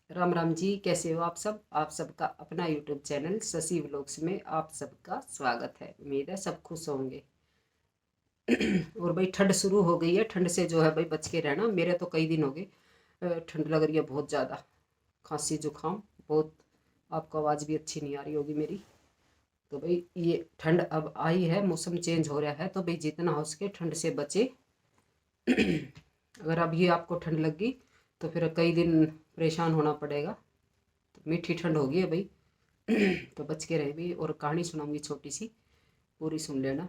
राम राम जी, कैसे हो आप सब। आप सबका अपना यूट्यूब चैनल शशि व्लॉग्स में आप सबका स्वागत है। उम्मीद है सब खुश होंगे। और भाई ठंड शुरू हो गई है, ठंड से जो है भाई बच के रहना। मेरे तो कई दिन हो गए ठंड लग रही है बहुत ज़्यादा, खांसी जुकाम बहुत। आपको आवाज़ भी अच्छी नहीं आ रही होगी मेरी। तो भाई ये ठंड अब आई है, मौसम चेंज हो रहा है, तो भाई जितना हो सके ठंड से बचे। अगर अब ये आपको ठंड लगी तो फिर कई दिन परेशान होना पड़ेगा। तो मीठी ठंड होगी है भाई। तो बच के रहे भी। और कहानी सुनाऊंगी छोटी सी, पूरी सुन लेना।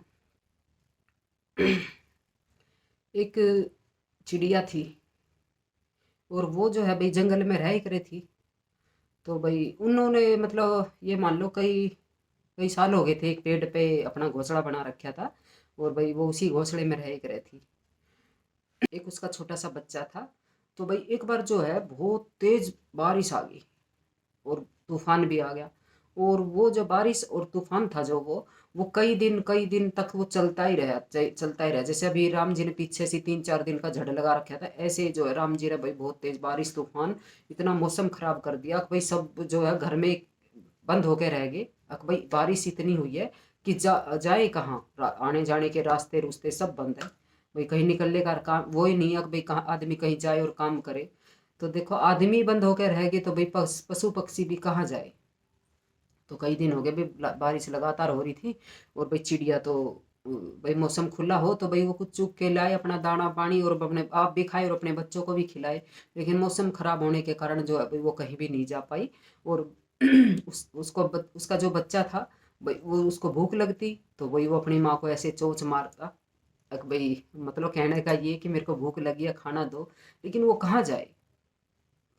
एक चिड़िया थी, और वो जो है भाई जंगल में रह करे थी। तो भाई उन्होंने मतलब ये मान लो कई कई साल हो गए थे, एक पेड़ पे अपना घोंसला बना रखा था। और भाई वो उसी घोंसले में रह करे थी। एक उसका छोटा सा बच्चा था। तो भाई एक बार जो है बहुत तेज बारिश आ गई, और तूफान भी आ गया। और वो जो बारिश और तूफान था जो वो कई दिन तक वो चलता ही रहा। जैसे अभी राम जी ने पीछे से 3 4 दिन का झड़ लगा रखा था, ऐसे जो है राम जी ने भाई बहुत तेज बारिश तूफान इतना मौसम खराब कर दिया कि भाई सब जो है घर में बंद होके रह गए। अब भाई बारिश इतनी हुई है कि जाए कहाँ, आने जाने के रास्ते रुस्ते सब बंद है। भाई कहीं निकलने का काम वो ही नहीं है कि भाई कहाँ आदमी कहीं जाए और काम करे। तो देखो आदमी बंद होकर रह गए तो भाई पशु पक्षी भी कहाँ जाए। तो कई दिन हो गए भाई बारिश लगातार हो रही थी। और भाई चिड़िया तो भाई मौसम खुला हो तो भाई वो कुछ चुग के लाए अपना दाना पानी, और अपने आप भी खाए और अपने बच्चों को भी खिलाए। लेकिन मौसम खराब होने के कारण जो है भाई वो कहीं भी नहीं जा पाई। और उसका जो बच्चा था भाई वो उसको भूख लगती तो वही वो अपनी माँ को ऐसे चोंच मारता। अब भाई मतलब कहने का ये कि मेरे को भूख लगी है खाना दो। लेकिन वो कहाँ जाए,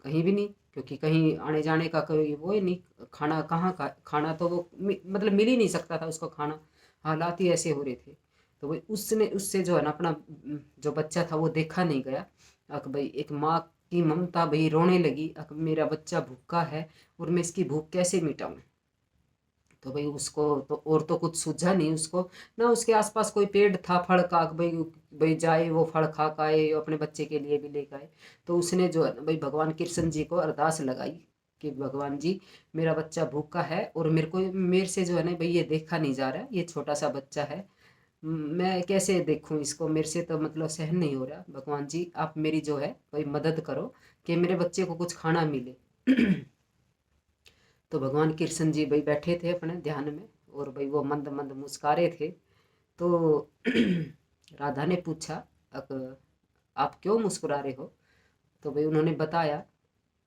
कहीं भी नहीं, क्योंकि कहीं आने जाने का कोई वो ही नहीं। खाना कहाँ का खाना, तो वो मतलब मिल ही नहीं सकता था उसको खाना। हालात ही ऐसे हो रहे थे। तो भाई उसने उससे जो है ना अपना जो बच्चा था वो देखा नहीं गया। अक भाई एक माँ की ममता भाई रोने लगी, अक मेरा बच्चा भूखा है और मैं इसकी भूख कैसे मिटाऊं। तो भाई उसको तो और तो कुछ सूझा नहीं उसको। ना उसके आसपास कोई पेड़ था फल का कि भाई भाई जाए वो फल खा के आए अपने बच्चे के लिए भी लेकर आए। तो उसने जो है ना भाई भगवान कृष्ण जी को अरदास लगाई कि भगवान जी मेरा बच्चा भूखा है और मेरे से जो है ना भाई ये देखा नहीं जा रहा है, ये छोटा सा बच्चा है। मैं कैसे देखूं इसको, मेरे से तो मतलब सहन नहीं हो रहा। भगवान जी आप मेरी जो है भाई मदद करो कि मेरे बच्चे को कुछ खाना मिले। तो भगवान कृष्ण जी भाई बैठे थे अपने ध्यान में, और भाई वो मंद मंद मुस्का रहे थे। तो राधा ने पूछा, आप क्यों मुस्कुरा रहे हो?" तो भाई उन्होंने बताया,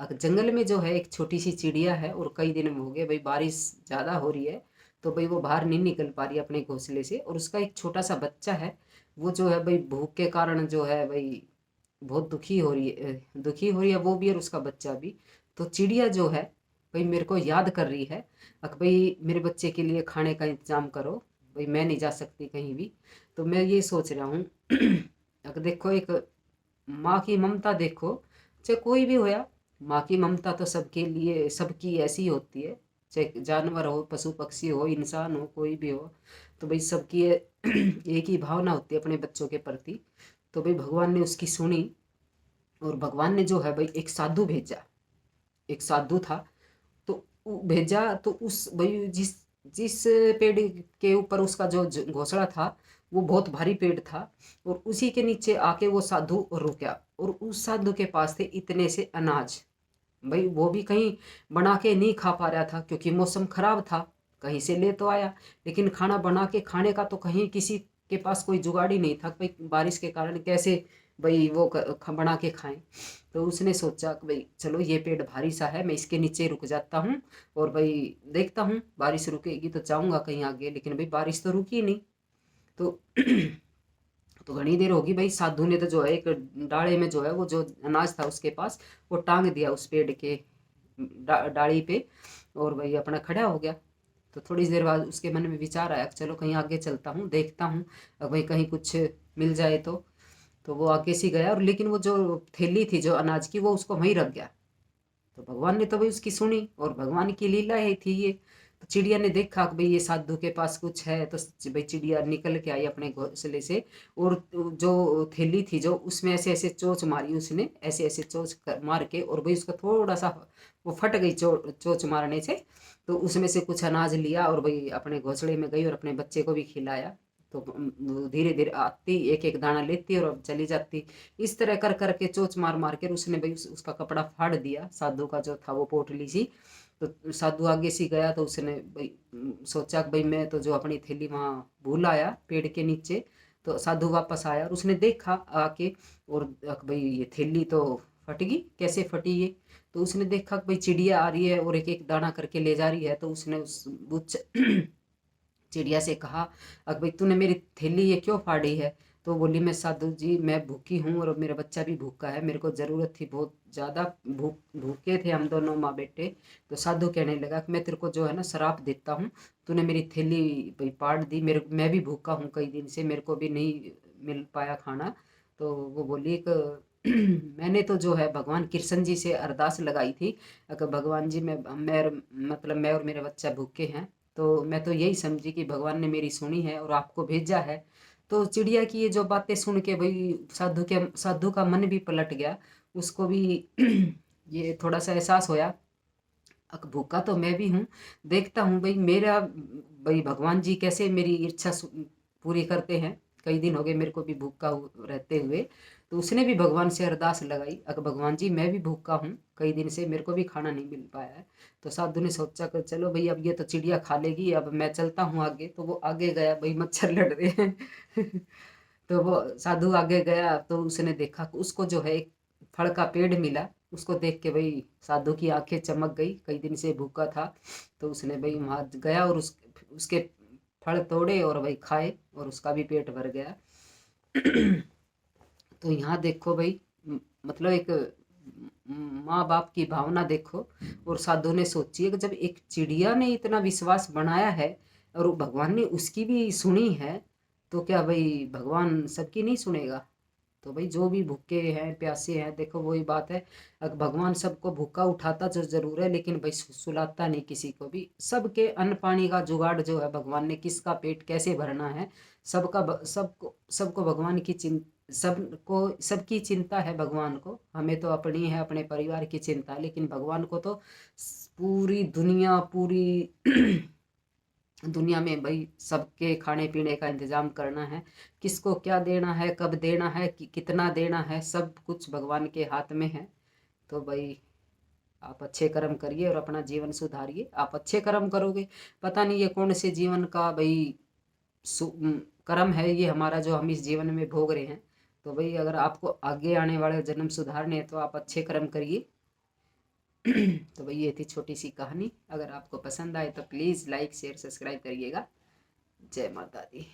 जंगल में जो है एक छोटी सी चिड़िया है और कई दिन हो गए भाई बारिश ज़्यादा हो रही है। तो भाई वो बाहर नहीं निकल पा रही अपने घोंसले से, और उसका एक छोटा सा बच्चा है। वो जो है भाई भूख के कारण जो है भाई बहुत दुखी हो रही है वो भी और उसका बच्चा भी। तो चिड़िया जो है भाई मेरे को याद कर रही है, भाई मेरे बच्चे के लिए खाने का इंतजाम करो। भाई मैं नहीं जा सकती कहीं भी। तो मैं ये सोच रहा हूँ देखो एक माँ की ममता देखो, चाहे कोई भी होया, माँ की ममता तो सबके लिए सबकी ऐसी होती है। चाहे जानवर हो, पशु पक्षी हो, इंसान हो, कोई भी हो। तो भाई सबकी एक ही भावना होती है अपने बच्चों के प्रति। तो भाई भगवान ने उसकी सुनी, और भगवान ने जो है भाई एक साधु भेजा। एक साधु था, तो भेजा तो उस भाई जिस जिस पेड़ के ऊपर उसका जो घोंसला था वो बहुत भारी पेड़ था। और उसी के नीचे आके वो साधु रुका, और उस साधु के पास थे इतने से अनाज। भाई वो भी कहीं बना के नहीं खा पा रहा था क्योंकि मौसम खराब था। कहीं से ले तो आया, लेकिन खाना बना के खाने का तो कहीं किसी के पास कोई जुगाड़ ही नहीं था। भाई बारिश के कारण कैसे भाई वो बना के खाएं। तो उसने सोचा कि भाई चलो ये पेड़ भारी सा है, मैं इसके नीचे रुक जाता हूँ और भाई देखता हूँ बारिश रुकेगी तो जाऊँगा कहीं आगे। लेकिन भाई बारिश तो रुकी नहीं। तो तो घनी देर होगी भाई, साधु ने तो जो है एक डाले में जो है वो जो अनाज था उसके पास वो टांग दिया उस पेड़ के डाली पे, और भाई अपना खड़ा हो गया। तो थोड़ी देर बाद उसके मन में विचार आया कि चलो कहीं आगे चलता हूँ देखता हूँ, अब भाई कहीं कुछ मिल जाए तो वो आगे से गया, और लेकिन वो जो थैली थी जो अनाज की वो उसको वहीं रख गया। तो भगवान ने तो भाई उसकी सुनी, और भगवान की लीला ही थी ये। तो चिड़िया ने देखा कि भाई ये साधु के पास कुछ है, तो भाई चिड़िया निकल के आई अपने घोंसले से, और जो थैली थी जो उसमें ऐसे ऐसे चोंच मारी उसने, ऐसे ऐसे चोंच मार के, और भाई उसका थोड़ा सा वो फट गई चोंच मारने से। तो उसमें से कुछ अनाज लिया और भाई अपने घोंसले में गई और अपने बच्चे को भी खिलाया। तो धीरे धीरे आती, एक एक दाना लेती और अब चली जाती। इस तरह कर करके चोंच मार मार कर उसने भाई उसका कपड़ा फाड़ दिया, साधु का जो था वो पोटली सी। तो साधु आगे से गया तो उसने भाई सोचा कि भाई मैं तो जो अपनी थैली वहाँ भूल आया पेड़ के नीचे। तो साधु वापस आया और उसने देखा आके, और भाई ये थैली तो फट गई, कैसे फटी ये। तो उसने देखा कि भाई चिड़िया आ रही है और एक एक दाना करके ले जा रही है। तो उसने उस चिड़िया से कहा, अगर भाई तूने मेरी थैली ये क्यों फाड़ी है। तो बोली, मैं साधु जी मैं भूखी हूँ और मेरा बच्चा भी भूखा है, मेरे को ज़रूरत थी, बहुत ज़्यादा भूखे थे हम दोनों माँ बेटे। तो साधु कहने लगा कि मैं तेरे को जो है ना श्राप देता हूँ, तूने मेरी थैली भाई फाड़ दी, मेरे मैं भी भूखा हूँ कई दिन से, मेरे को भी नहीं मिल पाया खाना। तो वो बोली कि मैंने तो जो है भगवान कृष्ण जी से अरदास लगाई थी, अगर भगवान जी मैं मतलब मैं और मेरा बच्चा भूखे हैं, तो मैं तो यही समझी कि भगवान ने मेरी सुनी है और आपको भेजा है। तो चिड़िया की ये जो बातें सुन के भाई साधु का मन भी पलट गया, उसको भी ये थोड़ा सा एहसास होया, भूखा तो मैं भी हूँ, देखता हूँ भाई मेरा भाई भगवान जी कैसे मेरी इच्छा पूरी करते हैं। कई दिन हो गए मेरे को भी भूखा रहते हुए। तो उसने भी भगवान से अरदास लगाई, अगर भगवान जी मैं भी भूखा हूँ कई दिन से, मेरे को भी खाना नहीं मिल पाया है। तो साधु ने सोचा कि चलो भाई अब ये तो चिड़िया खा लेगी, अब मैं चलता हूँ आगे। तो वो आगे गया, भाई मच्छर लड़ रहे हैं तो वो साधु आगे गया तो उसने देखा कि उसको जो है एक फल का पेड़ मिला। उसको देख के भाई साधु की आंखें चमक गई, कई दिन से भूखा था। तो उसने भाई वहाँ गया और उसके फल तोड़े और भाई खाए और उसका भी पेट भर गया तो यहाँ देखो भाई, मतलब एक माँ बाप की भावना देखो। और साधु ने सोची है कि जब एक चिड़िया ने इतना विश्वास बनाया है और भगवान ने उसकी भी सुनी है, तो क्या भाई भगवान सबकी नहीं सुनेगा। तो भाई जो भी भूखे हैं प्यासे हैं, देखो वही बात है, अगर भगवान सबको भूखा उठाता जो जरूर है, लेकिन भाई सुलाता नहीं किसी को भी। सबके अन्न पानी का जुगाड़ जो है भगवान ने, किसका पेट कैसे भरना है सबको सबको भगवान की सबको सबकी चिंता है भगवान को। हमें तो अपनी है, अपने परिवार की चिंता, लेकिन भगवान को तो पूरी दुनिया पूरी दुनिया में भाई सबके खाने पीने का इंतजाम करना है, किसको क्या देना है, कब देना है, कितना देना है, सब कुछ भगवान के हाथ में है। तो भाई आप अच्छे कर्म करिए और अपना जीवन सुधारिए। आप अच्छे कर्म करोगे, पता नहीं ये कौन से जीवन का भाई कर्म है ये हमारा जो हम इस जीवन में भोग रहे हैं। तो भाई अगर आपको आगे आने वाले जन्म सुधारने हैं तो आप अच्छे कर्म करिए तो भाई ये थी छोटी सी कहानी। अगर आपको पसंद आए तो प्लीज़ लाइक शेयर सब्सक्राइब करिएगा। जय माता दी।